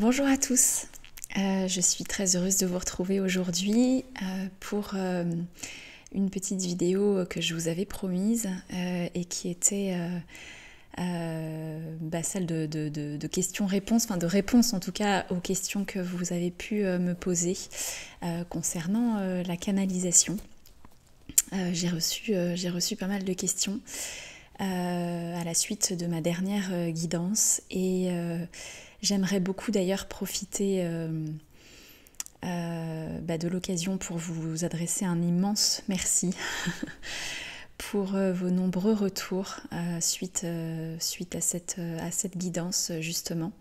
Bonjour à tous, je suis très heureuse de vous retrouver aujourd'hui pour une petite vidéo que je vous avais promise et qui était celle de questions-réponses, enfin de réponses en tout cas aux questions que vous avez pu me poser concernant la canalisation. J'ai reçu pas mal de questions à la suite de ma dernière guidance et j'aimerais beaucoup d'ailleurs profiter de l'occasion pour vous adresser un immense merci pour vos nombreux retours suite à cette guidance justement.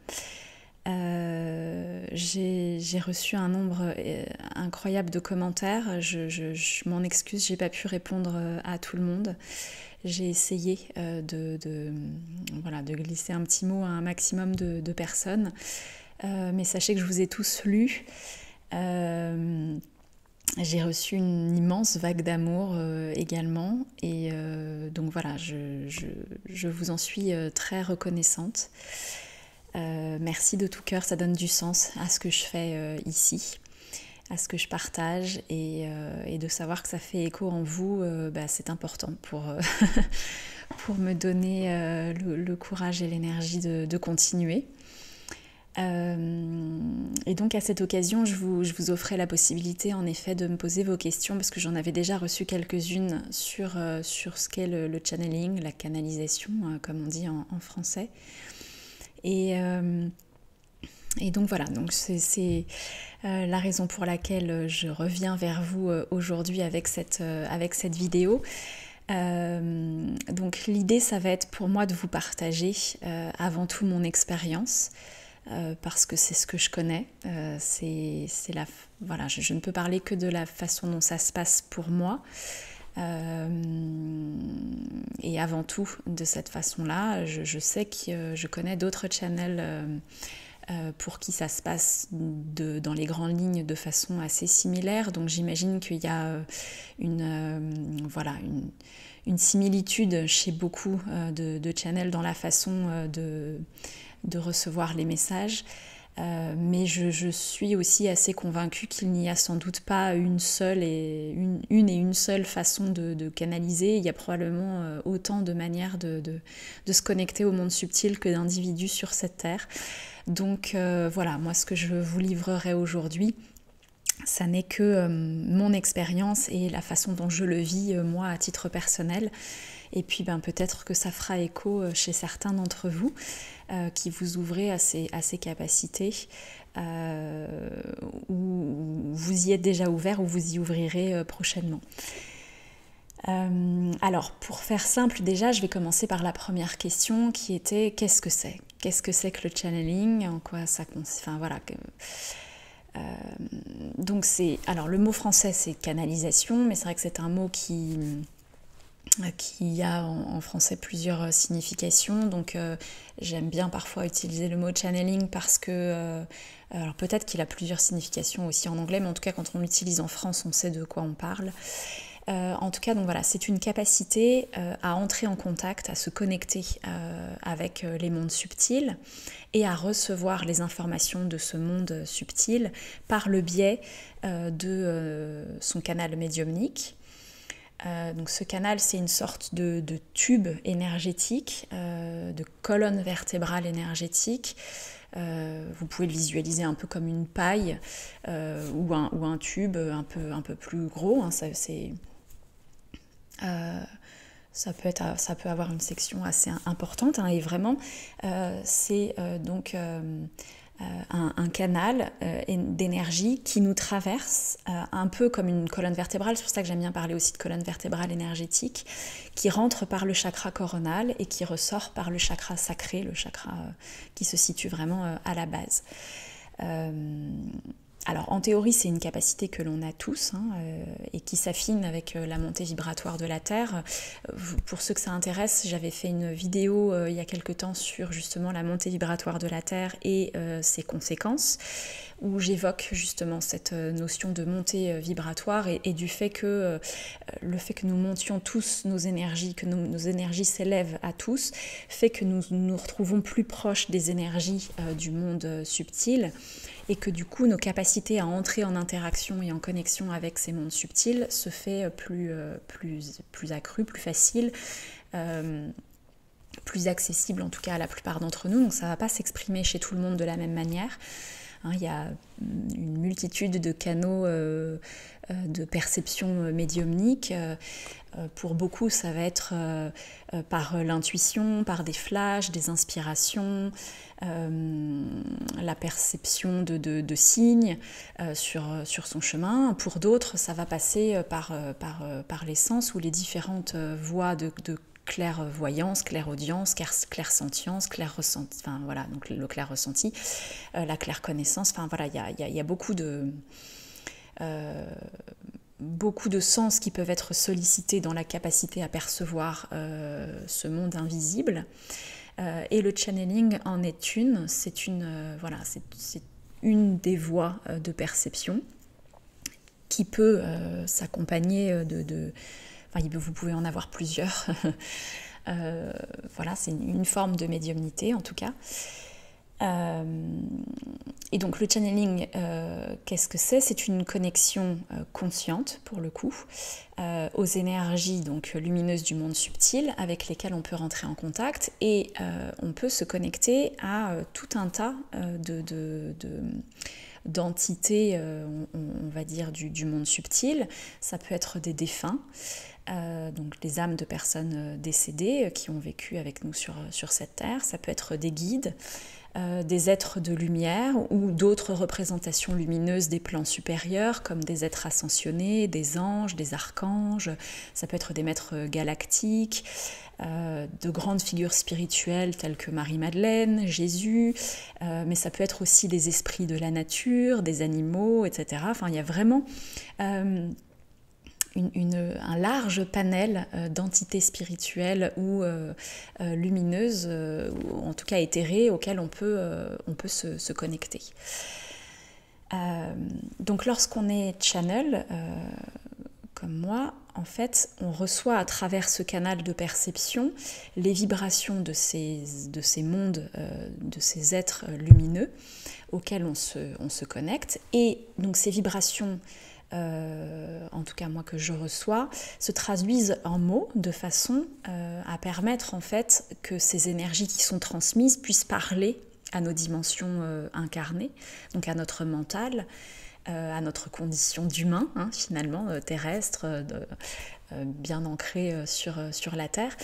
J'ai reçu un nombre incroyable de commentaires. Je m'en excuse, j'ai pas pu répondre à tout le monde. J'ai essayé de glisser un petit mot à un maximum de personnes. Mais sachez que je vous ai tous lus. J'ai reçu une immense vague d'amour également. Et donc voilà, je vous en suis très reconnaissante. Merci de tout cœur, ça donne du sens à ce que je fais ici, à ce que je partage et de savoir que ça fait écho en vous, c'est important pour me donner le courage et l'énergie de continuer. Et donc à cette occasion, je vous offrais la possibilité en effet de me poser vos questions parce que j'en avais déjà reçu quelques-unes sur ce qu'est le channeling, la canalisation, comme on dit en français. Et donc voilà, donc c'est la raison pour laquelle je reviens vers vous aujourd'hui avec cette vidéo. Donc l'idée, ça va être pour moi de vous partager avant tout mon expérience, parce que c'est ce que je connais. Je ne peux parler que de la façon dont ça se passe pour moi. Et avant tout, de cette façon-là, je sais que je connais d'autres channels pour qui ça se passe dans les grandes lignes de façon assez similaire. Donc j'imagine qu'il y a une similitude chez beaucoup de channels dans la façon de recevoir les messages. Mais je suis aussi assez convaincue qu'il n'y a sans doute pas une seule façon de canaliser. Il y a probablement autant de manières de se connecter au monde subtil que d'individus sur cette terre. Donc voilà, moi ce que je vous livrerai aujourd'hui, ça n'est que mon expérience et la façon dont je le vis moi à titre personnel. Et puis peut-être que ça fera écho chez certains d'entre vous qui vous ouvrez à ces capacités, ou vous y êtes déjà ouvert ou vous y ouvrirez prochainement. Alors pour faire simple, déjà je vais commencer par la première question qui était qu'est-ce que c'est ? Qu'est-ce que c'est que le channeling ? En quoi ça consiste ? Enfin voilà. Donc alors le mot français c'est canalisation, mais c'est vrai que c'est un mot qui a en français plusieurs significations. Donc j'aime bien parfois utiliser le mot channeling parce que alors peut-être qu'il a plusieurs significations aussi en anglais, mais en tout cas quand on l'utilise en France on sait de quoi on parle. En tout cas, donc voilà, c'est une capacité à entrer en contact, à se connecter avec les mondes subtils et à recevoir les informations de ce monde subtil par le biais de son canal médiumnique. Donc ce canal, c'est une sorte de tube énergétique, de colonne vertébrale énergétique. Vous pouvez le visualiser un peu comme une paille ou un tube un peu plus gros. Hein, ça peut avoir une section assez importante, hein, et vraiment c'est donc un canal d'énergie qui nous traverse un peu comme une colonne vertébrale. C'est pour ça que j'aime bien parler aussi de colonne vertébrale énergétique, qui rentre par le chakra coronal et qui ressort par le chakra sacré, le chakra qui se situe vraiment à la base. Alors en théorie, c'est une capacité que l'on a tous et qui s'affine avec la montée vibratoire de la Terre. Pour ceux que ça intéresse, j'avais fait une vidéo il y a quelque temps sur justement la montée vibratoire de la Terre et ses conséquences, où j'évoque justement cette notion de montée vibratoire et du fait que le fait que nous montions tous nos énergies, que nos énergies s'élèvent à tous, fait que nous nous retrouvons plus proches des énergies du monde subtil, et que du coup nos capacités à entrer en interaction et en connexion avec ces mondes subtils se fait plus accrues, plus facile, plus accessible en tout cas à la plupart d'entre nous. Donc ça ne va pas s'exprimer chez tout le monde de la même manière. Il y a une multitude de canaux de perception médiumnique. Pour beaucoup, ça va être par l'intuition, par des flashs, des inspirations, la perception de signes sur son chemin. Pour d'autres, ça va passer par les sens ou les différentes voies de clairvoyance, clairaudience, clairsentience, clair-ressenti, enfin voilà, donc le clair-ressenti, la clair-connaissance, enfin voilà, il y a beaucoup de sens qui peuvent être sollicités dans la capacité à percevoir ce monde invisible. Et le channeling en est une, c'est une des voies de perception qui peut s'accompagner Enfin, vous pouvez en avoir plusieurs. Voilà, c'est une forme de médiumnité en tout cas. Et donc le channeling, qu'est-ce que c'est ? C'est une connexion consciente pour le coup aux énergies donc lumineuses du monde subtil avec lesquelles on peut rentrer en contact et on peut se connecter à tout un tas d'entités, on va dire, du monde subtil. Ça peut être des défunts, donc les âmes de personnes décédées qui ont vécu avec nous sur cette terre. Ça peut être des guides, des êtres de lumière ou d'autres représentations lumineuses des plans supérieurs comme des êtres ascensionnés, des anges, des archanges. Ça peut être des maîtres galactiques, de grandes figures spirituelles telles que Marie-Madeleine, Jésus, mais ça peut être aussi des esprits de la nature, des animaux, etc. Enfin, il y a vraiment un large panel d'entités spirituelles ou lumineuses, ou en tout cas éthérées, auxquelles on peut se connecter. Donc lorsqu'on est channel, comme moi, en fait, on reçoit à travers ce canal de perception les vibrations de ces mondes, de ces êtres lumineux auxquels on se connecte. Et donc ces vibrations, en tout cas moi que je reçois, se traduisent en mots de façon à permettre en fait que ces énergies qui sont transmises puissent parler à nos dimensions incarnées, donc à notre mental, à notre condition d'humain, finalement, terrestre, bien ancré sur la Terre,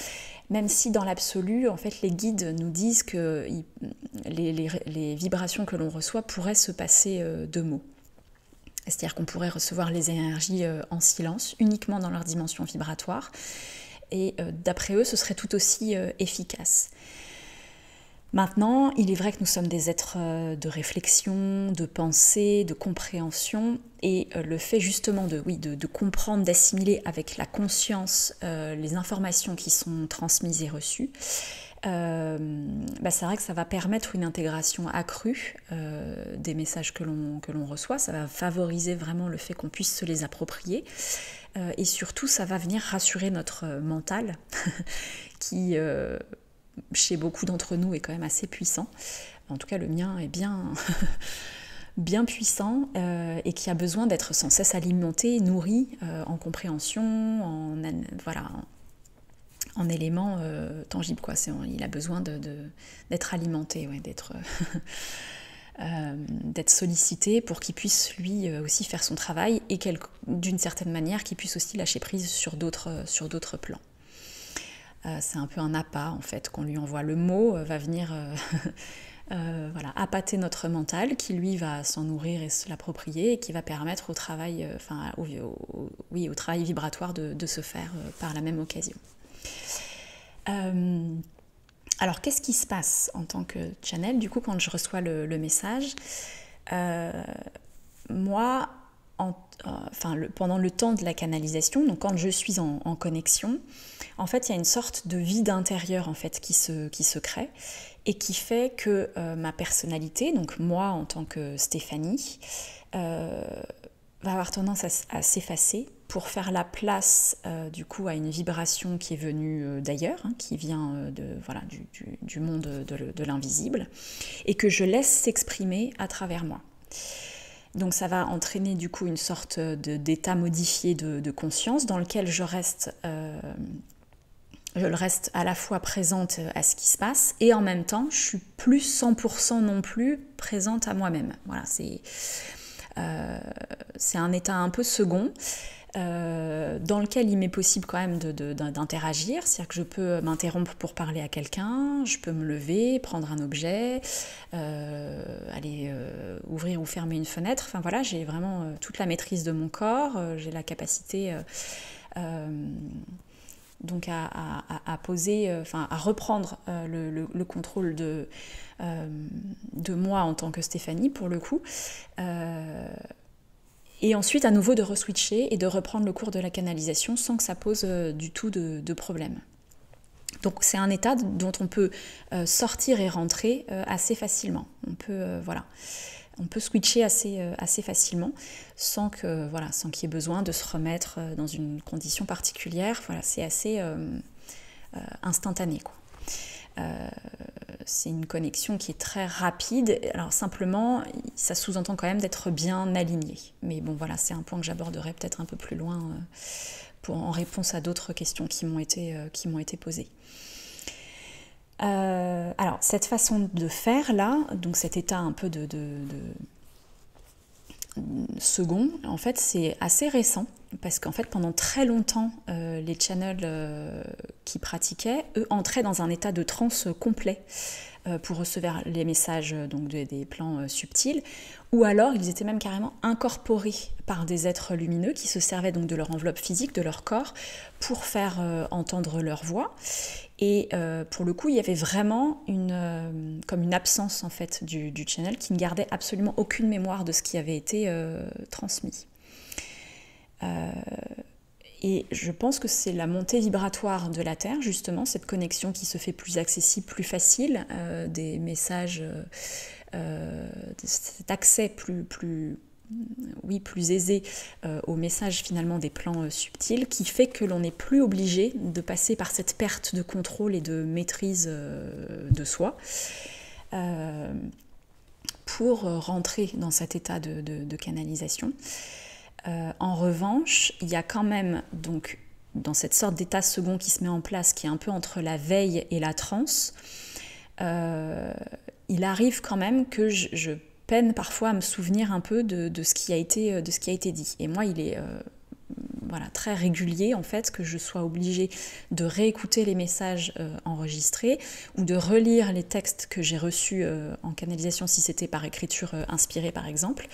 même si dans l'absolu, en fait, les guides nous disent que les vibrations que l'on reçoit pourraient se passer de mots. C'est-à-dire qu'on pourrait recevoir les énergies en silence, uniquement dans leur dimension vibratoire, et d'après eux, ce serait tout aussi efficace. Maintenant, il est vrai que nous sommes des êtres de réflexion, de pensée, de compréhension, et le fait justement de comprendre, d'assimiler avec la conscience les informations qui sont transmises et reçues, c'est vrai que ça va permettre une intégration accrue des messages que l'on reçoit, ça va favoriser vraiment le fait qu'on puisse se les approprier, et surtout ça va venir rassurer notre mental qui... chez beaucoup d'entre nous est quand même assez puissant. En tout cas, le mien est bien, bien puissant et qui a besoin d'être sans cesse alimenté, nourri en compréhension, en éléments tangibles, quoi. Il a besoin d'être alimenté, d'être sollicité pour qu'il puisse lui aussi faire son travail et d'une certaine manière qu'il puisse aussi lâcher prise sur d'autres plans. C'est un peu un appât en fait qu'on lui envoie. Le mot va venir appâter notre mental qui lui va s'en nourrir et se l'approprier et qui va permettre au travail, au travail vibratoire de se faire par la même occasion. Alors qu'est-ce qui se passe en tant que channel du coup quand je reçois le message moi, pendant le temps de la canalisation, donc quand je suis en connexion, en fait, il y a une sorte de vide intérieur en fait, qui se crée et qui fait que ma personnalité, donc moi en tant que Stéphanie, va avoir tendance à s'effacer pour faire la place du coup à une vibration qui est venue d'ailleurs, hein, qui vient du monde de l'invisible, et que je laisse s'exprimer à travers moi. Donc ça va entraîner du coup une sorte d'état modifié de conscience dans lequel je reste à la fois présente à ce qui se passe et en même temps je suis plus 100% non plus présente à moi-même. Voilà, c'est un état un peu second dans lequel il m'est possible quand même d'interagir, c'est-à-dire que je peux m'interrompre pour parler à quelqu'un, je peux me lever, prendre un objet, aller ouvrir ou fermer une fenêtre, enfin voilà, j'ai vraiment toute la maîtrise de mon corps, j'ai la capacité donc à poser, à reprendre le contrôle de moi en tant que Stéphanie pour le coup, et ensuite à nouveau de reswitcher et de reprendre le cours de la canalisation sans que ça pose du tout de problème. Donc c'est un état dont on peut sortir et rentrer assez facilement. On peut switcher assez facilement sans qu'il y ait besoin de se remettre dans une condition particulière. Voilà, c'est assez instantané, quoi. C'est une connexion qui est très rapide. Alors simplement, ça sous-entend quand même d'être bien aligné. Mais bon, voilà, c'est un point que j'aborderai peut-être un peu plus loin en réponse à d'autres questions qui m'ont été posées. Alors, cette façon de faire là, donc cet état un peu de second, en fait, c'est assez récent parce qu'en fait, pendant très longtemps, les channels qui pratiquaient, eux, entraient dans un état de transe complet pour recevoir les messages donc des plans subtils, ou alors ils étaient même carrément incorporés par des êtres lumineux qui se servaient donc de leur enveloppe physique, de leur corps, pour faire entendre leur voix. Et pour le coup, il y avait vraiment comme une absence en fait du channel qui ne gardait absolument aucune mémoire de ce qui avait été transmis. Et je pense que c'est la montée vibratoire de la Terre, justement, cette connexion qui se fait plus accessible, plus facile, des messages, cet accès plus aisé au message finalement des plans subtils, qui fait que l'on n'est plus obligé de passer par cette perte de contrôle et de maîtrise de soi pour rentrer dans cet état de canalisation. En revanche, il y a quand même donc dans cette sorte d'état second qui se met en place, qui est un peu entre la veille et la transe, il arrive quand même que je peine parfois à me souvenir un peu de ce qui a été dit. Et moi, il est très régulier en fait que je sois obligée de réécouter les messages enregistrés ou de relire les textes que j'ai reçus en canalisation si c'était par écriture inspirée par exemple.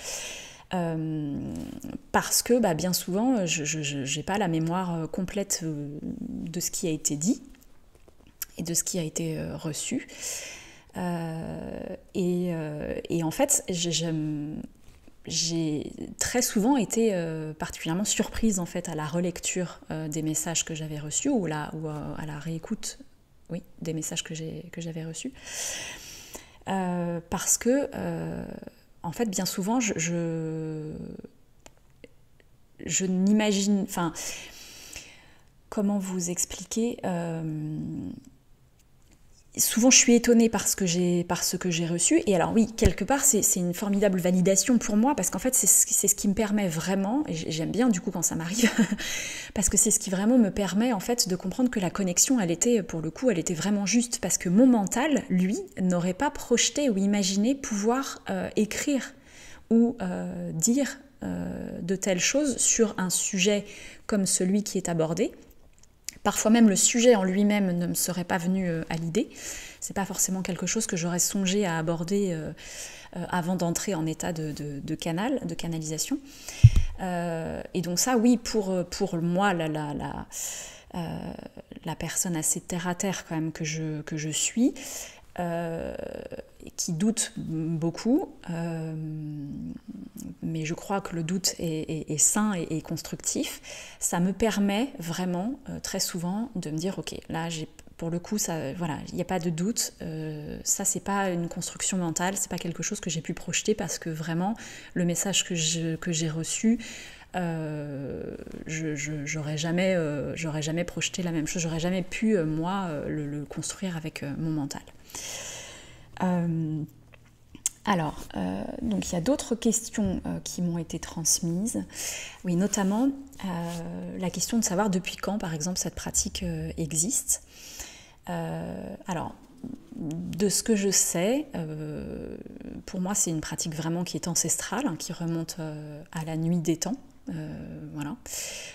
Parce que bien souvent je n'ai pas la mémoire complète de ce qui a été dit et de ce qui a été reçu, et en fait j'ai très souvent été particulièrement surprise en fait à la relecture des messages que j'avais reçus ou à la réécoute des messages que j'avais reçus, parce que en fait, bien souvent, je n'imagine... Enfin, comment vous expliquer souvent, je suis étonnée par ce que j'ai reçu. Et alors oui, quelque part, c'est une formidable validation pour moi, parce qu'en fait, c'est ce qui me permet vraiment, et j'aime bien du coup quand ça m'arrive, parce que c'est ce qui vraiment me permet en fait de comprendre que la connexion, elle était vraiment juste, parce que mon mental, lui, n'aurait pas projeté ou imaginé pouvoir écrire ou dire de telles choses sur un sujet comme celui qui est abordé. Parfois même le sujet en lui-même ne me serait pas venu à l'idée. C'est pas forcément quelque chose que j'aurais songé à aborder avant d'entrer en état de canalisation. Et donc ça, oui, pour moi, la personne assez terre à terre quand même que je suis, qui doute beaucoup, mais je crois que le doute est sain et constructif, ça me permet vraiment très souvent de me dire ok, là pour le coup, ça, voilà, il n'y a pas de doute, ça c'est pas une construction mentale, c'est pas quelque chose que j'ai pu projeter parce que vraiment le message que j'ai reçu, j'aurais jamais projeté la même chose, j'aurais jamais pu moi le construire avec mon mental. Donc il y a d'autres questions qui m'ont été transmises. Oui, notamment la question de savoir depuis quand, par exemple, cette pratique existe. Alors, de ce que je sais, pour moi, c'est une pratique vraiment qui est ancestrale, hein, qui remonte à la nuit des temps. Voilà.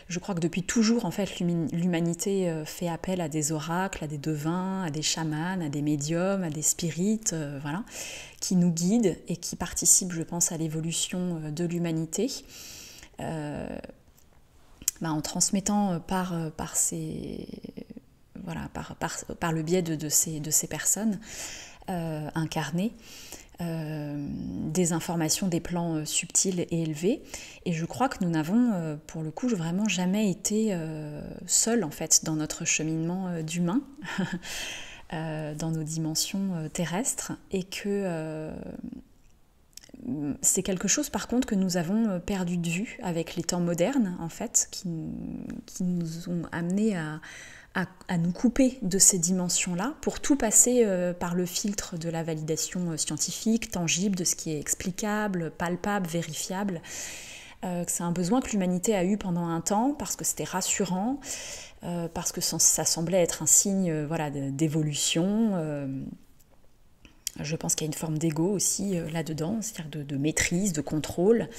Je crois que depuis toujours, en fait, l'humanité fait appel à des oracles, à des devins, à des chamans, à des médiums, à des spirites, voilà, qui nous guident et qui participent, je pense, à l'évolution de l'humanité, en transmettant par le biais de ces personnes incarnées, des informations des plans subtils et élevés. Et je crois que nous n'avons, pour le coup, vraiment jamais été seuls, en fait, dans notre cheminement d'humain, dans nos dimensions terrestres, et que c'est quelque chose, par contre, que nous avons perdu de vue avec les temps modernes, en fait, qui nous ont amenés à nous couper de ces dimensions-là pour tout passer par le filtre de la validation scientifique, tangible, de ce qui est explicable, palpable, vérifiable. C'est un besoin que l'humanité a eu pendant un temps parce que c'était rassurant, parce que ça semblait être un signe d'évolution. Je pense qu'il y a une forme d'ego aussi là-dedans, c'est-à-dire de maîtrise, de contrôle.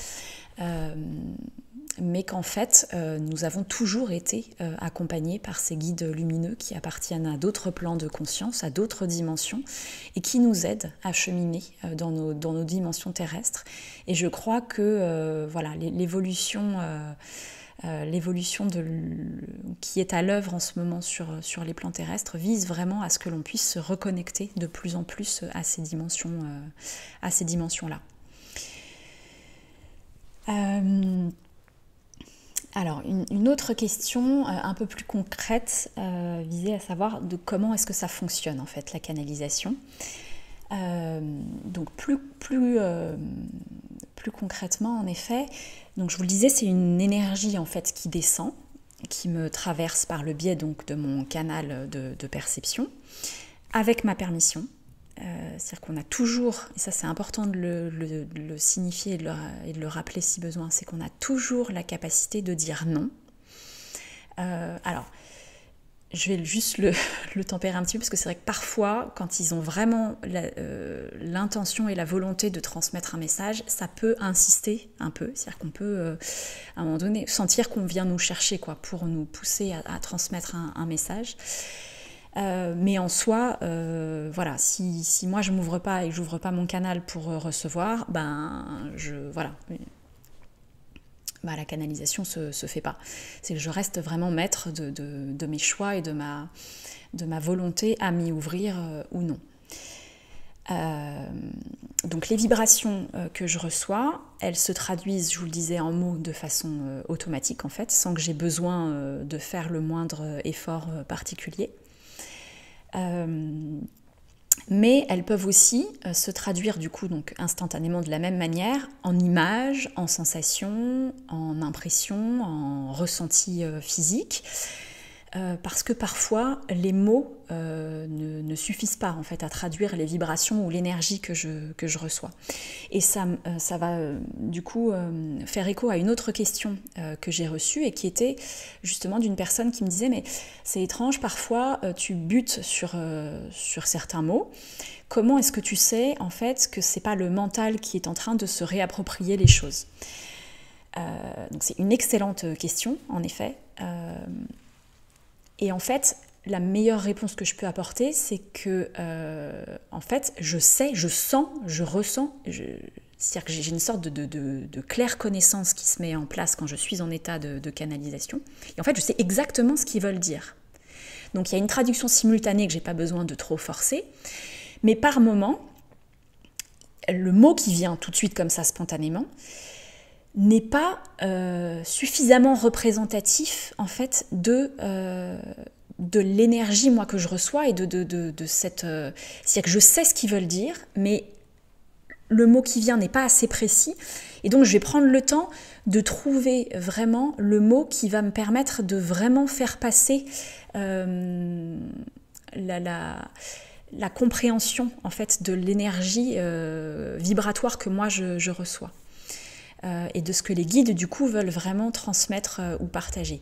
Mais qu'en fait, nous avons toujours été accompagnés par ces guides lumineux qui appartiennent à d'autres plans de conscience, à d'autres dimensions, et qui nous aident à cheminer dans nos dimensions terrestres. Et je crois que l'évolution qui est à l'œuvre en ce moment sur les plans terrestres vise vraiment à ce que l'on puisse se reconnecter de plus en plus à ces dimensions-là. Alors, une autre question un peu plus concrète visait à savoir de comment est-ce que ça fonctionne en fait, la canalisation. Donc plus concrètement en effet, donc je vous le disais, c'est une énergie en fait qui descend, qui me traverse par le biais donc de mon canal de perception, avec ma permission. C'est-à-dire qu'on a toujours, et ça c'est important de le signifier et de le rappeler si besoin, c'est qu'on a toujours la capacité de dire non. Alors, je vais juste le tempérer un petit peu, parce que c'est vrai que parfois, quand ils ont vraiment l'intention et la volonté de transmettre un message, ça peut insister un peu. C'est-à-dire qu'on peut, à un moment donné, sentir qu'on vient nous chercher pour nous pousser à transmettre un message. Mais en soi, si moi je m'ouvre pas et que j'ouvre pas mon canal pour recevoir, la canalisation se fait pas. C'est que je reste vraiment maître de mes choix et de ma volonté à m'y ouvrir ou non. Donc les vibrations que je reçois, elles se traduisent, je vous le disais, en mots de façon automatique en fait, sans que j'ai besoin de faire le moindre effort particulier. Mais elles peuvent aussi se traduire du coup donc instantanément de la même manière en images, en sensations, en impressions, en ressentis physiques, parce que parfois les mots ne suffisent pas en fait à traduire les vibrations ou l'énergie que je reçois. Et ça va du coup faire écho à une autre question que j'ai reçue et qui était justement d'une personne qui me disait mais c'est étrange, parfois tu butes sur certains mots. Comment est-ce que tu sais en fait que c'est pas le mental qui est en train de se réapproprier les choses? Donc c'est une excellente question en effet. Et en fait, la meilleure réponse que je peux apporter, c'est que, en fait, je sais, je sens, je ressens, c'est-à-dire que j'ai une sorte de claire connaissance qui se met en place quand je suis en état de canalisation. Et en fait, je sais exactement ce qu'ils veulent dire. Donc, il y a une traduction simultanée que je n'ai pas besoin de trop forcer. Mais par moment, le mot qui vient tout de suite comme ça spontanément n'est pas suffisamment représentatif en fait de l'énergie moi que je reçois et de cette... c'est-à-dire que je sais ce qu'ils veulent dire, mais le mot qui vient n'est pas assez précis. Et donc je vais prendre le temps de trouver vraiment le mot qui va me permettre de vraiment faire passer la compréhension en fait de l'énergie vibratoire que moi je reçois. Et de ce que les guides du coup veulent vraiment transmettre ou partager.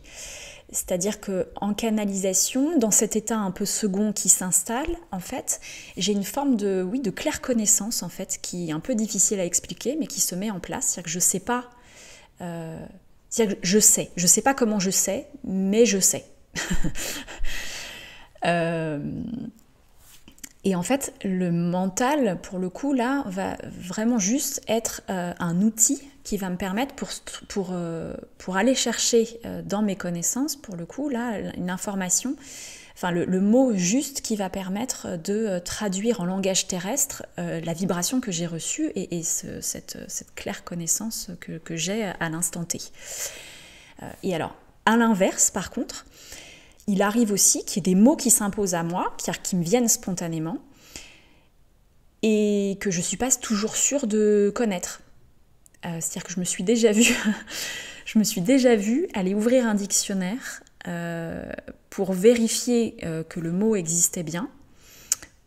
C'est-à-dire qu'en canalisation, dans cet état un peu second qui s'installe, en fait, j'ai une forme de claire connaissance en fait, qui est un peu difficile à expliquer, mais qui se met en place. C'est-à-dire que je sais pas, c'est-à-dire que je sais pas comment je sais, mais je sais. Et en fait, le mental, pour le coup, là, va vraiment juste être un outil qui va me permettre pour aller chercher dans mes connaissances, pour le coup, là, une information, enfin le mot juste qui va permettre de traduire en langage terrestre la vibration que j'ai reçue et cette claire connaissance que j'ai à l'instant T. Et alors, à l'inverse, par contre, il arrive aussi qu'il y ait des mots qui s'imposent à moi, qui me viennent spontanément, et que je ne suis pas toujours sûre de connaître. C'est-à-dire que je me suis déjà vue aller ouvrir un dictionnaire pour vérifier que le mot existait bien,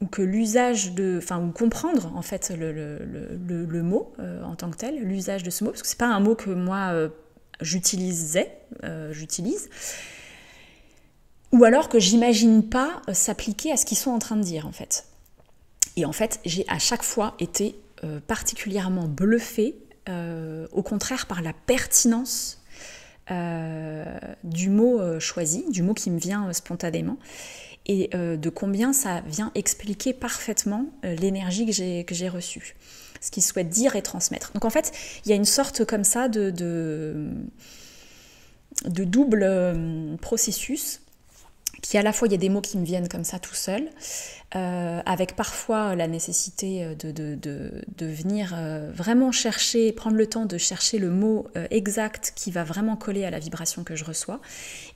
ou que l'usage ou comprendre en fait le mot en tant que tel, l'usage de ce mot, parce que c'est pas un mot que moi j'utilise. Ou alors que j'imagine pas s'appliquer à ce qu'ils sont en train de dire en fait. Et en fait, j'ai à chaque fois été particulièrement bluffée, au contraire par la pertinence du mot choisi, du mot qui me vient spontanément, et de combien ça vient expliquer parfaitement l'énergie que j'ai reçue, ce qu'il souhaite dire et transmettre. Donc en fait, il y a une sorte comme ça de double processus, qui à la fois, il y a des mots qui me viennent comme ça tout seul, avec parfois la nécessité de venir vraiment chercher, prendre le temps de chercher le mot exact qui va vraiment coller à la vibration que je reçois.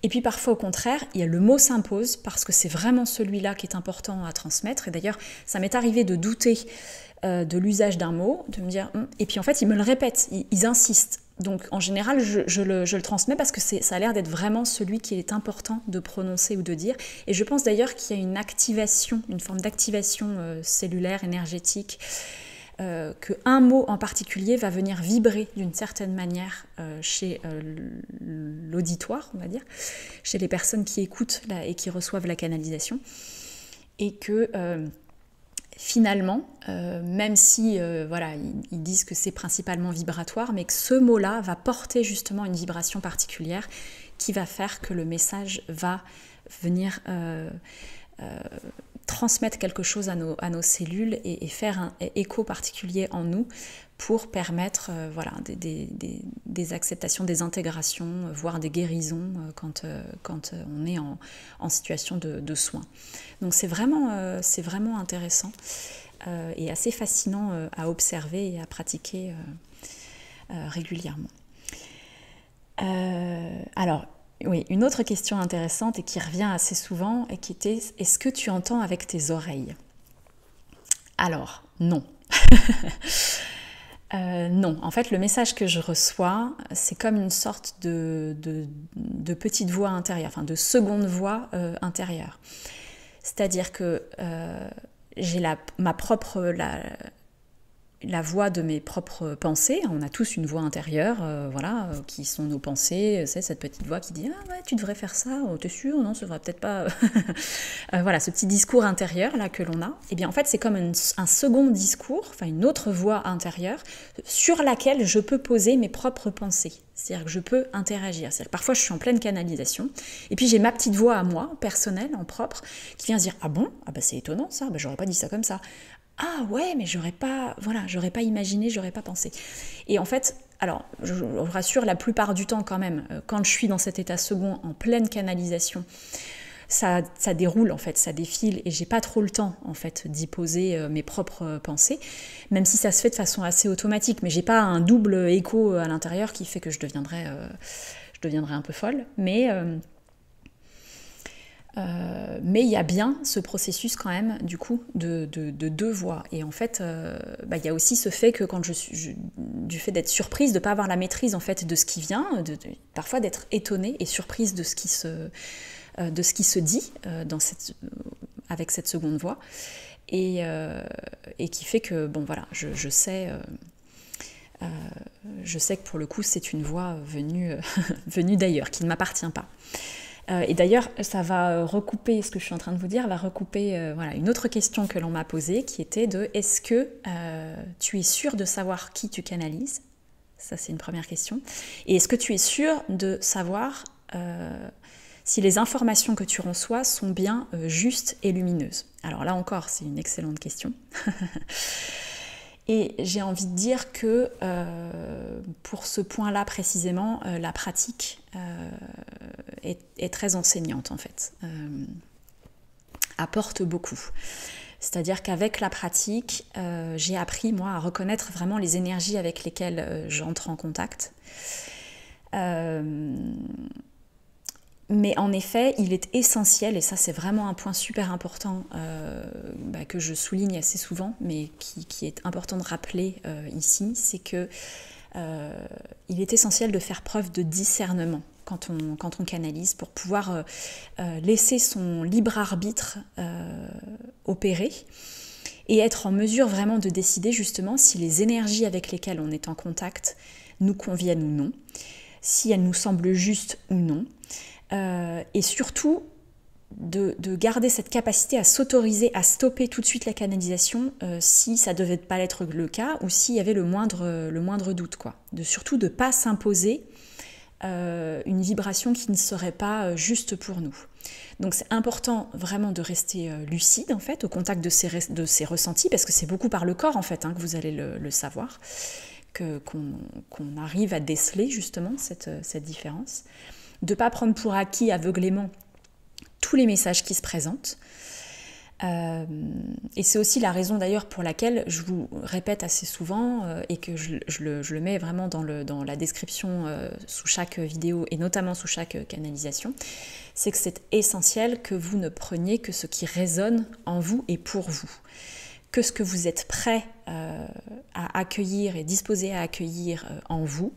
Et puis parfois au contraire, le mot s'impose parce que c'est vraiment celui-là qui est important à transmettre. Et d'ailleurs, ça m'est arrivé de douter de l'usage d'un mot, de me dire et puis en fait ils me le répètent, ils insistent. Donc en général je le transmets parce que ça a l'air d'être vraiment celui qui est important de prononcer ou de dire. Et je pense d'ailleurs qu'il y a une activation, une forme d'activation cellulaire, énergétique, qu'un mot en particulier va venir vibrer d'une certaine manière chez l'auditoire, on va dire, chez les personnes qui écoutent et qui reçoivent la canalisation. Et que finalement, même si ils disent que c'est principalement vibratoire, mais que ce mot-là va porter justement une vibration particulière qui va faire que le message va venir transmettre quelque chose à nos cellules et faire un écho particulier en nous pour permettre des acceptations, des intégrations, voire des guérisons quand on est en situation de soins. Donc c'est vraiment intéressant et assez fascinant à observer et à pratiquer régulièrement. Alors, oui, une autre question intéressante et qui revient assez souvent et qui était « Est-ce que tu entends avec tes oreilles ?» Alors, non. Non, en fait, le message que je reçois, c'est comme une sorte de petite voix intérieure, enfin de seconde voix intérieure. C'est-à-dire que j'ai la voix de mes propres pensées. On a tous une voix intérieure, qui sont nos pensées. C'est cette petite voix qui dit « Ah ouais, tu devrais faire ça, t'es sûr? Non, ça devrait peut-être pas... » Voilà, ce petit discours intérieur là que l'on a. Et bien en fait, c'est comme un second discours, enfin une autre voix intérieure, sur laquelle je peux poser mes propres pensées. C'est-à-dire que je peux interagir. C'est-à-dire que parfois, je suis en pleine canalisation, et puis j'ai ma petite voix à moi, personnelle, en propre, qui vient se dire « Ah bon? Ah bah c'est étonnant ça, bah, j'aurais pas dit ça comme ça. » Ah ouais, mais j'aurais pas imaginé, j'aurais pas pensé. Et en fait, alors, je vous rassure, la plupart du temps quand même, quand je suis dans cet état second, en pleine canalisation, ça déroule en fait, ça défile et j'ai pas trop le temps en fait d'y poser mes propres pensées, même si ça se fait de façon assez automatique, mais j'ai pas un double écho à l'intérieur qui fait que je deviendrais un peu folle, mais il y a bien ce processus quand même du coup de deux voix. Et en fait, il y a aussi ce fait que quand du fait d'être surprise, de ne pas avoir la maîtrise en fait de ce qui vient, parfois d'être étonnée et surprise de ce qui se dit avec cette seconde voix, et qui fait que bon voilà, je sais que pour le coup c'est une voix venue d'ailleurs, qui ne m'appartient pas. Et d'ailleurs, ça va recouper, ce que je suis en train de vous dire, va recouper une autre question que l'on m'a posée, qui était de « Est-ce que tu es sûr de savoir qui tu canalises ?» Ça, c'est une première question. Et est-ce que tu es sûr de savoir si les informations que tu reçois sont bien justes et lumineuses? Alors là encore, c'est une excellente question. Et j'ai envie de dire que pour ce point-là précisément, la pratique est très enseignante en fait, apporte beaucoup. C'est-à-dire qu'avec la pratique, j'ai appris moi à reconnaître vraiment les énergies avec lesquelles j'entre en contact. Mais en effet, il est essentiel, et ça c'est vraiment un point super important que je souligne assez souvent, mais qui est important de rappeler ici, c'est que il est essentiel de faire preuve de discernement quand on canalise, pour pouvoir laisser son libre arbitre opérer et être en mesure vraiment de décider justement si les énergies avec lesquelles on est en contact nous conviennent ou non, si elles nous semblent justes ou non. Et surtout de garder cette capacité à s'autoriser à stopper tout de suite la canalisation si ça devait pas être le cas, ou s'il y avait le moindre doute, quoi. Surtout de ne pas s'imposer une vibration qui ne serait pas juste pour nous. Donc c'est important vraiment de rester lucide en fait au contact de ces ressentis, parce que c'est beaucoup par le corps en fait que vous allez le savoir, qu'on arrive à déceler justement cette différence. De ne pas prendre pour acquis aveuglément tous les messages qui se présentent. Et c'est aussi la raison d'ailleurs pour laquelle je vous répète assez souvent et que je le mets vraiment dans la description sous chaque vidéo et notamment sous chaque canalisation, c'est que c'est essentiel que vous ne preniez que ce qui résonne en vous et pour vous. Que ce que vous êtes prêt à accueillir et disposé à accueillir en vous,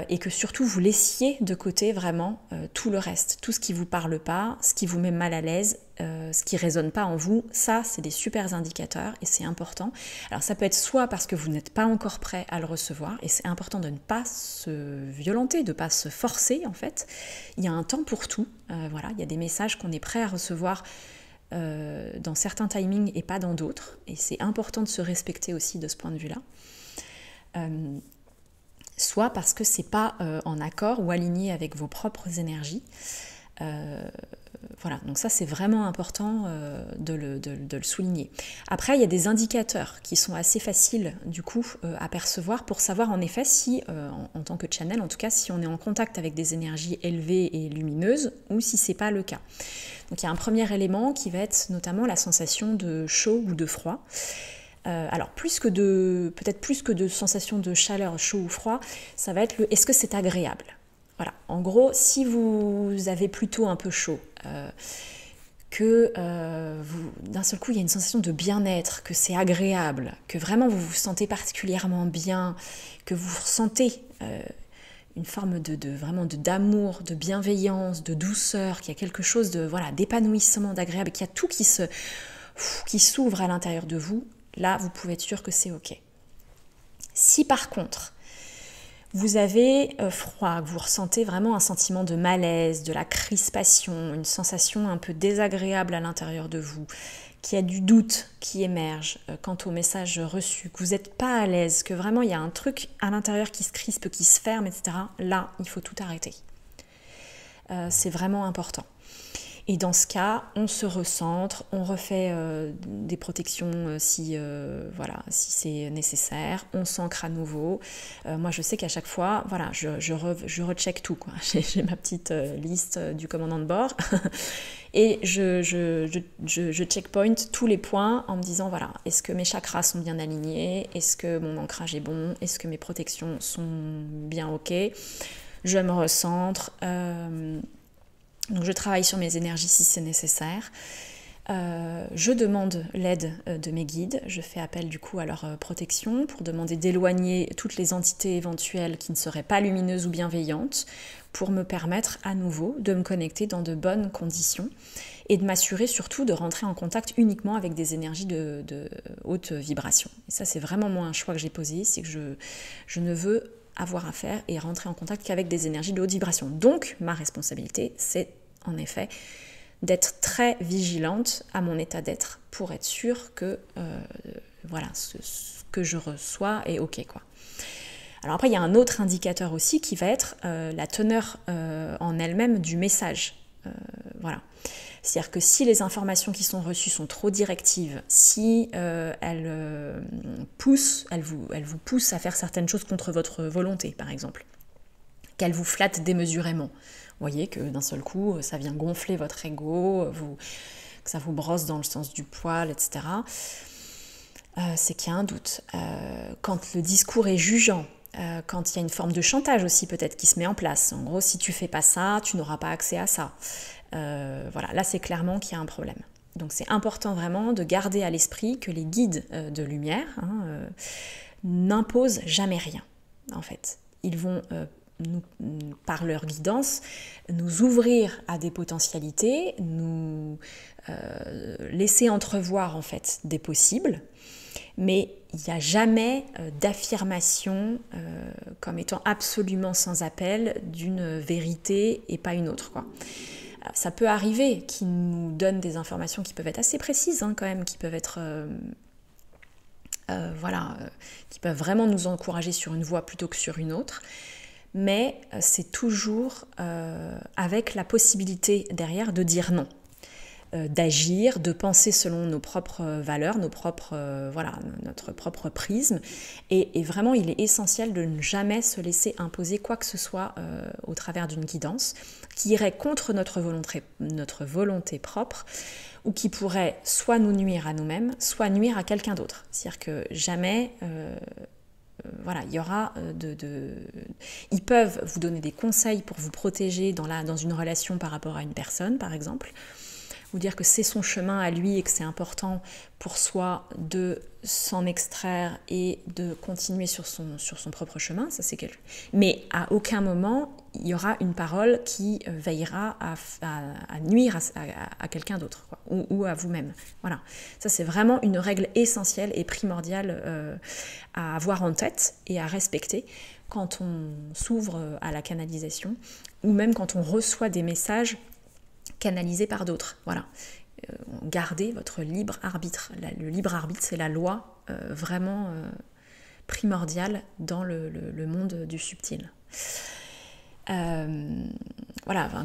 et que surtout vous laissiez de côté vraiment tout le reste, tout ce qui ne vous parle pas, ce qui vous met mal à l'aise, ce qui ne résonne pas en vous. Ça, c'est des super indicateurs et c'est important. Alors ça peut être soit parce que vous n'êtes pas encore prêt à le recevoir, et c'est important de ne pas se violenter, de ne pas se forcer en fait. Il y a un temps pour tout, il y a des messages qu'on est prêt à recevoir dans certains timings et pas dans d'autres, et c'est important de se respecter aussi de ce point de vue-là. Soit parce que c'est pas en accord ou aligné avec vos propres énergies. Donc ça c'est vraiment important de le souligner. Après il y a des indicateurs qui sont assez faciles du coup à percevoir pour savoir en effet si, en tant que channel en tout cas, si on est en contact avec des énergies élevées et lumineuses ou si c'est pas le cas. Donc il y a un premier élément qui va être notamment la sensation de chaud ou de froid. Alors peut-être plus que de sensation de chaleur, chaud ou froid, ça va être est-ce que c'est agréable? Voilà, en gros, si vous avez plutôt un peu chaud, que d'un seul coup il y a une sensation de bien-être, que c'est agréable, que vraiment vous vous sentez particulièrement bien, que vous ressentez une forme vraiment d'amour, de bienveillance, de douceur, qu'il y a quelque chose d'épanouissement, d'agréable, qu'il y a tout qui s'ouvre à l'intérieur de vous. Là, vous pouvez être sûr que c'est OK. Si par contre, vous avez froid, que vous ressentez vraiment un sentiment de malaise, de la crispation, une sensation un peu désagréable à l'intérieur de vous, qu'il y a du doute qui émerge quant au message reçu, que vous n'êtes pas à l'aise, que vraiment il y a un truc à l'intérieur qui se crispe, qui se ferme, etc., là, il faut tout arrêter. C'est vraiment important. Et dans ce cas, on se recentre, on refait des protections si c'est nécessaire, on s'ancre à nouveau. Moi, je sais qu'à chaque fois, voilà, je recheck tout, quoi. J'ai ma petite liste du commandant de bord et je checkpoint tous les points en me disant, voilà, est-ce que mes chakras sont bien alignés? Est-ce que mon ancrage est bon? Est-ce que mes protections sont bien OK? Je me recentre. Donc je travaille sur mes énergies si c'est nécessaire. Je demande l'aide de mes guides. Je fais appel du coup à leur protection pour demander d'éloigner toutes les entités éventuelles qui ne seraient pas lumineuses ou bienveillantes pour me permettre à nouveau de me connecter dans de bonnes conditions et de m'assurer surtout de rentrer en contact uniquement avec des énergies de haute vibration. Et ça, c'est vraiment moi un choix que j'ai posé, c'est que je ne veux avoir affaire et rentrer en contact qu'avec des énergies de haute vibration. Donc, ma responsabilité, c'est en effet d'être très vigilante à mon état d'être pour être sûre que ce que je reçois est OK, quoi. Alors après, il y a un autre indicateur aussi qui va être la teneur en elle-même du message. Voilà. C'est-à-dire que si les informations qui sont reçues sont trop directives, si elles vous poussent à faire certaines choses contre votre volonté, par exemple, qu'elles vous flattent démesurément, vous voyez que d'un seul coup, ça vient gonfler votre ego, que ça vous brosse dans le sens du poil, etc., c'est qu'il y a un doute. Quand le discours est jugeant, quand il y a une forme de chantage aussi peut-être qui se met en place. En gros, si tu fais pas ça, tu n'auras pas accès à ça. Voilà, là c'est clairement qu'il y a un problème. Donc c'est important vraiment de garder à l'esprit que les guides de lumière n'imposent jamais rien, en fait. Ils vont, par leur guidance, nous ouvrir à des potentialités, nous laisser entrevoir en fait des possibles, mais il n'y a jamais d'affirmation comme étant absolument sans appel d'une vérité et pas une autre, quoi. Ça peut arriver qu'ils nous donnent des informations qui peuvent être assez précises quand même, qui peuvent être qui peuvent vraiment nous encourager sur une voie plutôt que sur une autre, mais c'est toujours avec la possibilité derrière de dire non, d'agir, de penser selon nos propres valeurs, notre propre prisme. Et vraiment, il est essentiel de ne jamais se laisser imposer quoi que ce soit au travers d'une guidance qui irait contre notre volonté propre ou qui pourrait soit nous nuire à nous-mêmes, soit nuire à quelqu'un d'autre. C'est-à-dire que jamais... il y aura Ils peuvent vous donner des conseils pour vous protéger dans une relation par rapport à une personne, par exemple, vous dire que c'est son chemin à lui et que c'est important pour soi de s'en extraire et de continuer sur son propre chemin. Ça, c'est Mais à aucun moment, il y aura une parole qui veillera à nuire à quelqu'un d'autre, quoi, ou à vous-même. Voilà. Ça, c'est vraiment une règle essentielle et primordiale à avoir en tête et à respecter quand on s'ouvre à la canalisation ou même quand on reçoit des messages canalisé par d'autres. Voilà. Gardez votre libre arbitre. Le libre arbitre, c'est la loi vraiment primordiale dans le monde du subtil.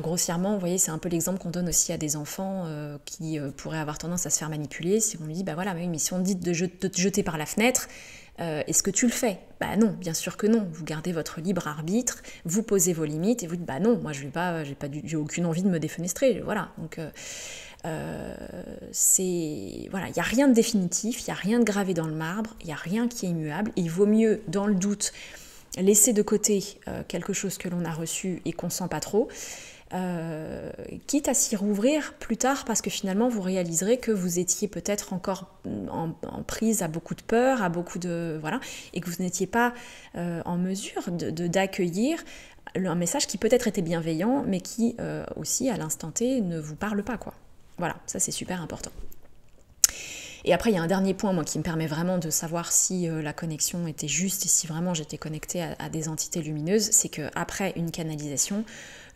Grossièrement, vous voyez, c'est un peu l'exemple qu'on donne aussi à des enfants qui pourraient avoir tendance à se faire manipuler. Si on lui dit, mais si on dit de te jeter par la fenêtre, est-ce que tu le fais? Non, bien sûr que non. Vous gardez votre libre arbitre, vous posez vos limites et vous dites non, moi je vais pas, j'ai aucune envie de me défenestrer. Voilà. Donc il n'y a rien de définitif, il n'y a rien de gravé dans le marbre, il n'y a rien qui est immuable. Et il vaut mieux, dans le doute, laisser de côté quelque chose que l'on a reçu et qu'on sent pas trop. Quitte à s'y rouvrir plus tard parce que finalement vous réaliserez que vous étiez peut-être encore en prise à beaucoup de peur, à beaucoup de... et que vous n'étiez pas en mesure d'accueillir un message qui peut-être était bienveillant mais qui aussi à l'instant T ne vous parle pas, quoi. Voilà, ça c'est super important. Et après, il y a un dernier point, moi, qui me permet vraiment de savoir si la connexion était juste et si vraiment j'étais connectée à des entités lumineuses, c'est qu'après une canalisation,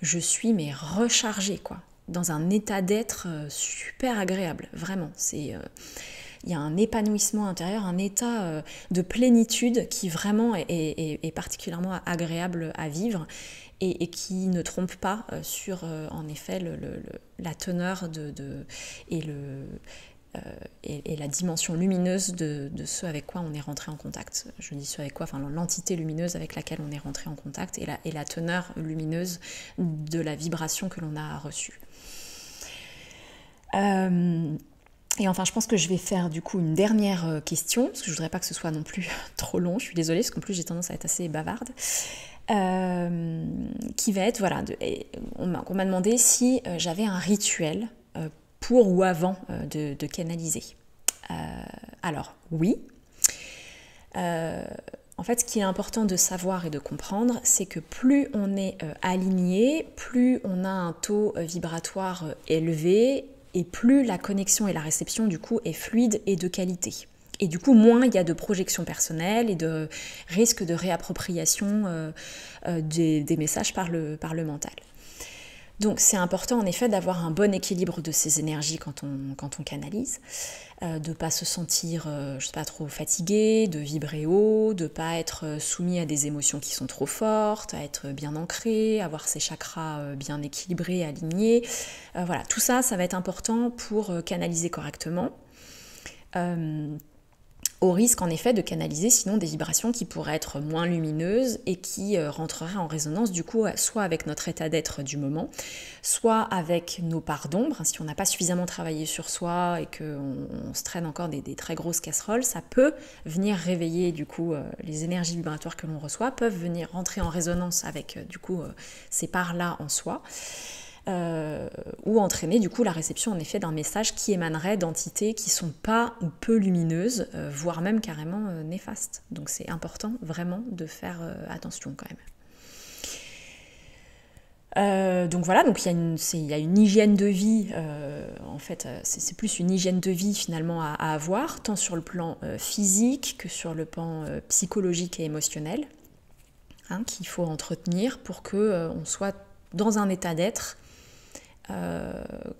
je suis rechargée, quoi, dans un état d'être super agréable, vraiment. il y a un épanouissement intérieur, un état de plénitude qui vraiment est particulièrement agréable à vivre et qui ne trompe pas sur, en effet, la teneur et la dimension lumineuse de ce avec quoi on est rentré en contact. Je dis ce avec quoi, enfin l'entité lumineuse avec laquelle on est rentré en contact et la teneur lumineuse de la vibration que l'on a reçue. Et enfin, je pense que je vais faire du coup une dernière question, parce que je voudrais pas que ce soit non plus trop long, je suis désolée, parce qu'en plus j'ai tendance à être assez bavarde. Qui va être, voilà, on m'a demandé si j'avais un rituel pour ou avant de canaliser. Alors, oui. En fait, ce qui est important de savoir et de comprendre, c'est que plus on est aligné, plus on a un taux vibratoire élevé, et plus la connexion et la réception, du coup, est fluide et de qualité. Et du coup, moins il y a de projection personnelle et de risque de réappropriation des messages par le mental. Donc c'est important en effet d'avoir un bon équilibre de ces énergies quand on canalise, de ne pas se sentir je sais pas, trop fatigué, de vibrer haut, de ne pas être soumis à des émotions qui sont trop fortes, à être bien ancré, avoir ses chakras bien équilibrés, alignés. Voilà, tout ça, ça va être important pour canaliser correctement. Au risque en effet de canaliser sinon des vibrations qui pourraient être moins lumineuses et qui rentreraient en résonance du coup soit avec notre état d'être du moment, soit avec nos parts d'ombre. Si on n'a pas suffisamment travaillé sur soi et qu'on se traîne encore des très grosses casseroles, ça peut venir réveiller du coup les énergies vibratoires que l'on reçoit, peuvent venir rentrer en résonance avec du coup ces parts-là en soi. Ou entraîner du coup la réception en effet d'un message qui émanerait d'entités qui sont pas ou peu lumineuses, voire même carrément néfastes. Donc c'est important vraiment de faire attention quand même. Donc voilà, donc il y a une hygiène de vie, en fait c'est plus une hygiène de vie finalement à avoir, tant sur le plan physique que sur le plan psychologique et émotionnel, hein, qu'il faut entretenir pour qu'on soit dans un état d'être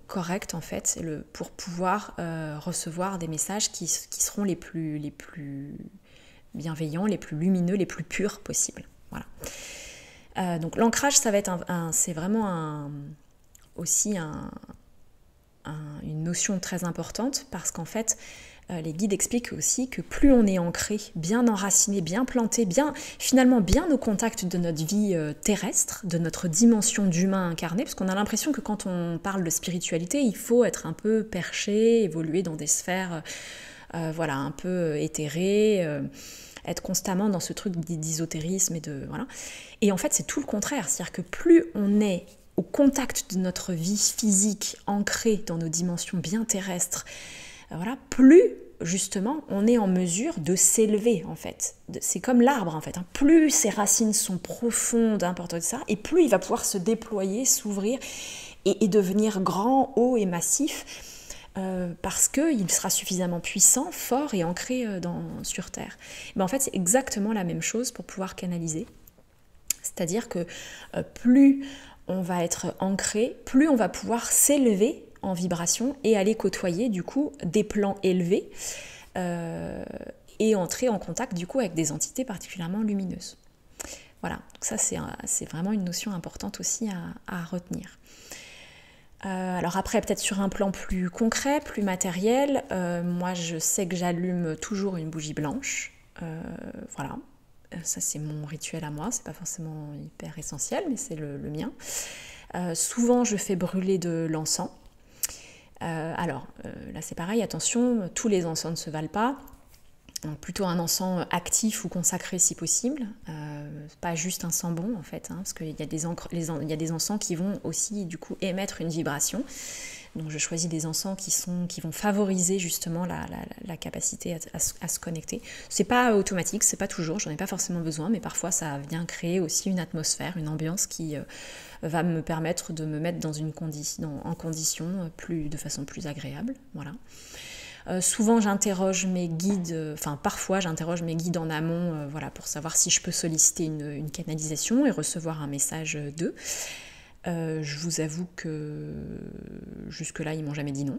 correct en fait, pour pouvoir recevoir des messages qui seront les plus bienveillants, les plus lumineux, les plus purs possibles. Voilà. Donc l'ancrage, ça va être c'est vraiment aussi une notion très importante parce qu'en fait les guides expliquent aussi que plus on est ancré, bien enraciné, bien planté, finalement bien au contact de notre vie terrestre, de notre dimension d'humain incarné, parce qu'on a l'impression que quand on parle de spiritualité, il faut être un peu perché, évoluer dans des sphères voilà, un peu éthérées, être constamment dans ce truc d'ésotérisme voilà. Et en fait, c'est tout le contraire, c'est-à-dire que plus on est au contact de notre vie physique, ancrée dans nos dimensions bien terrestres, voilà, plus justement on est en mesure de s'élever en fait. C'est comme l'arbre en fait, hein. Plus ses racines sont profondes, importantes, ça, et plus il va pouvoir se déployer, s'ouvrir et devenir grand, haut et massif parce qu'il sera suffisamment puissant, fort et ancré sur Terre. Mais en fait c'est exactement la même chose pour pouvoir canaliser. C'est-à-dire que plus on va être ancré, plus on va pouvoir s'élever en vibration et aller côtoyer du coup des plans élevés et entrer en contact du coup avec des entités particulièrement lumineuses. Voilà, donc ça c'est vraiment une notion importante aussi à retenir. Alors après peut-être sur un plan plus concret, plus matériel, moi je sais que j'allume toujours une bougie blanche, voilà. Ça c'est mon rituel à moi, c'est pas forcément hyper essentiel mais c'est le mien. Souvent je fais brûler de l'encens. Alors là c'est pareil, attention, tous les encens ne se valent pas, donc plutôt un encens actif ou consacré si possible, pas juste un sambon en fait, hein, parce qu'il y a des encens qui vont aussi du coup émettre une vibration, donc je choisis des encens qui vont favoriser justement la capacité à se connecter. C'est pas automatique, c'est pas toujours, j'en ai pas forcément besoin, mais parfois ça vient créer aussi une atmosphère, une ambiance qui va me permettre de me mettre en condition de façon plus agréable. Voilà. Souvent j'interroge mes guides, parfois j'interroge mes guides en amont voilà, pour savoir si je peux solliciter une canalisation et recevoir un message d'eux. Je vous avoue que jusque-là ils m'ont jamais dit non.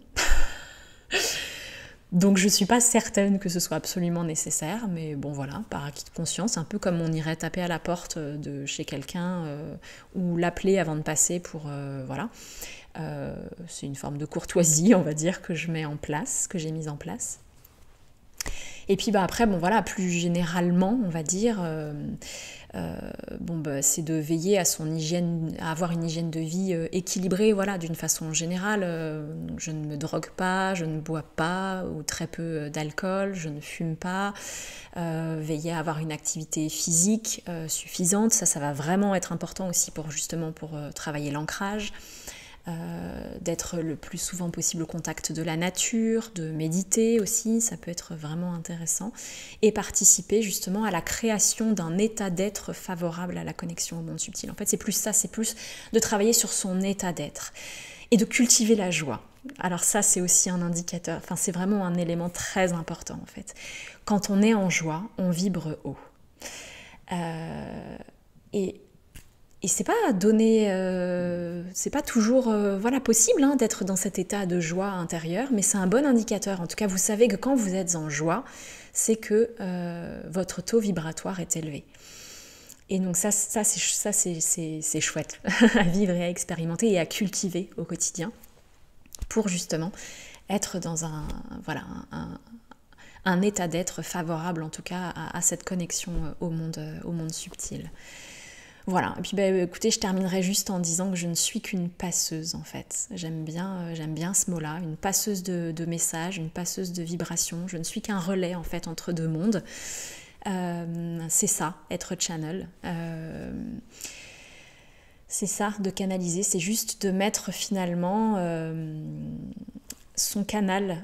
Donc je suis pas certaine que ce soit absolument nécessaire, mais bon voilà, par acquis de conscience, un peu comme on irait taper à la porte de chez quelqu'un ou l'appeler avant de passer pour voilà. C'est une forme de courtoisie, on va dire, que je mets en place, que j'ai mise en place. Et puis après, bon voilà, plus généralement, on va dire, c'est de veiller à son hygiène, à avoir une hygiène de vie équilibrée, voilà, d'une façon générale. Je ne me drogue pas, je ne bois pas ou très peu d'alcool, je ne fume pas. Veiller à avoir une activité physique suffisante, ça va vraiment être important aussi pour travailler l'ancrage. D'être le plus souvent possible au contact de la nature, de méditer aussi, ça peut être vraiment intéressant, et participer justement à la création d'un état d'être favorable à la connexion au monde subtil. En fait, c'est plus ça, c'est plus de travailler sur son état d'être et de cultiver la joie. Alors ça, c'est aussi un indicateur, enfin c'est vraiment un élément très important en fait. Quand on est en joie, on vibre haut. Et c'est pas donné, c'est pas toujours possible d'être dans cet état de joie intérieure, mais c'est un bon indicateur. En tout cas, vous savez que quand vous êtes en joie, c'est que votre taux vibratoire est élevé. Et donc ça c'est chouette à vivre et à expérimenter et à cultiver au quotidien pour justement être dans un état d'être favorable en tout cas à cette connexion au monde subtil. Voilà, et puis écoutez, je terminerai juste en disant que je ne suis qu'une passeuse en fait. J'aime bien ce mot-là, une passeuse de messages, une passeuse de vibrations. Je ne suis qu'un relais en fait entre deux mondes. C'est ça, être channel. C'est ça, de canaliser, c'est juste de mettre finalement son canal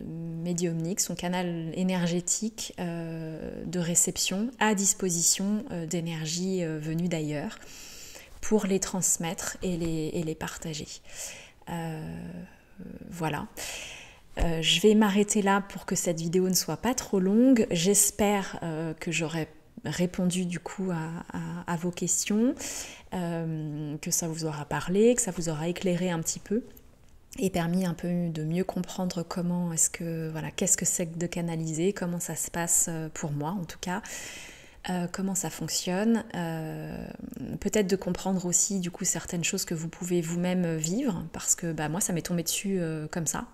médiumnique, son canal énergétique de réception à disposition d'énergies venues d'ailleurs pour les transmettre et les partager. Voilà. Je vais m'arrêter là pour que cette vidéo ne soit pas trop longue. J'espère que j'aurai répondu du coup à vos questions, que ça vous aura parlé, que ça vous aura éclairé un petit peu et permis un peu de mieux comprendre qu'est-ce que c'est que de canaliser, comment ça se passe pour moi en tout cas, comment ça fonctionne, peut-être de comprendre aussi du coup certaines choses que vous pouvez vous-même vivre, parce que moi ça m'est tombé dessus comme ça,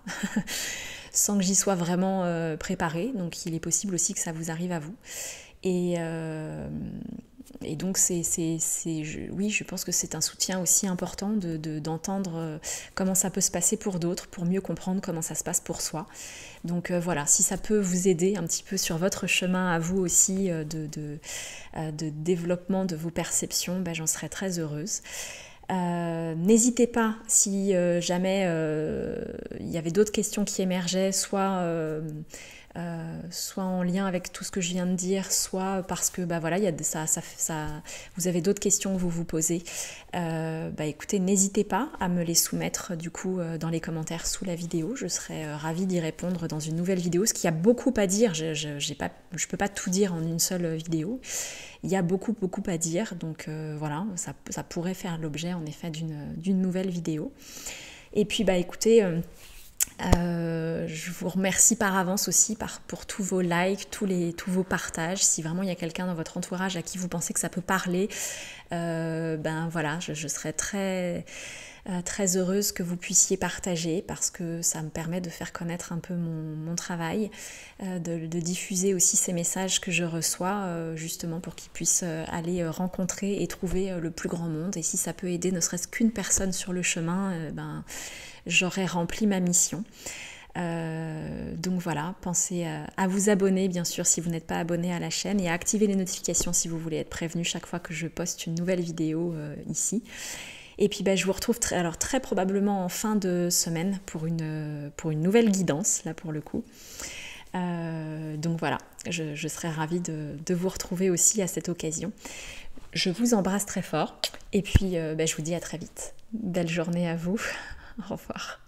sans que j'y sois vraiment préparée, donc il est possible aussi que ça vous arrive à vous. Et donc je pense que c'est un soutien aussi important d'entendre comment ça peut se passer pour d'autres, pour mieux comprendre comment ça se passe pour soi. Donc voilà, si ça peut vous aider un petit peu sur votre chemin à vous aussi de développement de vos perceptions, j'en serais très heureuse. N'hésitez pas si jamais il y avait d'autres questions qui émergeaient, soit en lien avec tout ce que je viens de dire, soit parce que vous avez d'autres questions que vous vous posez. Écoutez, n'hésitez pas à me les soumettre du coup dans les commentaires sous la vidéo. Je serais ravie d'y répondre dans une nouvelle vidéo, parce qu'il y a beaucoup à dire. Je peux pas tout dire en une seule vidéo. Il y a beaucoup à dire, donc voilà, ça pourrait faire l'objet en effet d'une nouvelle vidéo. Et puis écoutez, je vous remercie par avance aussi pour tous vos likes, tous vos partages. Si vraiment il y a quelqu'un dans votre entourage à qui vous pensez que ça peut parler, voilà, je serais très heureuse que vous puissiez partager, parce que ça me permet de faire connaître un peu mon travail, de diffuser aussi ces messages que je reçois, justement pour qu'ils puissent aller rencontrer et trouver le plus grand monde. Et si ça peut aider ne serait-ce qu'une personne sur le chemin, j'aurai rempli ma mission. Donc voilà, pensez à vous abonner bien sûr si vous n'êtes pas abonné à la chaîne, et à activer les notifications si vous voulez être prévenu chaque fois que je poste une nouvelle vidéo ici. Et puis je vous retrouve très probablement en fin de semaine pour une nouvelle guidance, là pour le coup. Donc voilà, je serais ravie de vous retrouver aussi à cette occasion. Je vous embrasse très fort, et puis je vous dis à très vite. Belle journée à vous, au revoir.